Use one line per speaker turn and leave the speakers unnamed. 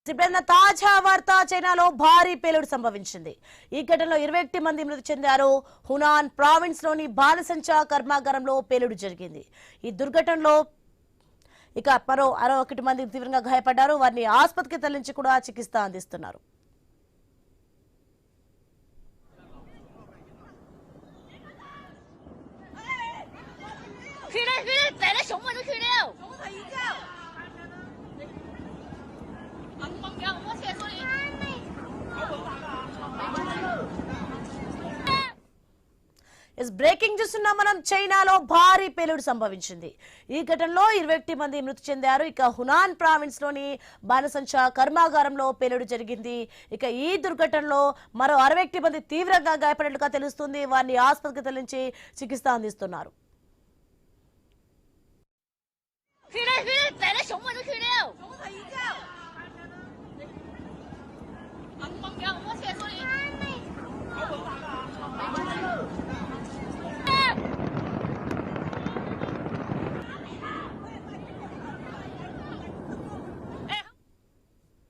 తాజా వార్త చైనాలో భారీ పేలుడు సంభవించింది. ఈ ఘటనలో 21 మంది మృతి చెందారు. హునాన్ ప్రావిన్స్ లోని బాణసంచా కర్మాగారంలో పేలుడు జరిగింది. ఈ దుర్ఘటనలో మరో 61 మంది తీవ్రంగా గాయపడ్డారు. వారిని ఆసుపత్రికి తరలించి కూడా చికిత్స అందిస్తున్నారు. బ్రేకింగ్ చూస్తున్నాం మనం. చైనాలో భారీ పేలుడు సంభవించింది. ఈ ఘటనలో 21 మంది మృతి చెందారు. హునాన్ ప్రావిన్స్ లోని బాణసంచా కర్మాగారంలో పేలుడు జరిగింది. ఈ దుర్ఘటనలో మరో 61 మంది తీవ్రంగా గాయపడినట్లుగా తెలుస్తుంది. వారిని ఆసుపత్రికి తరలించి చికిత్స అందిస్తున్నారు.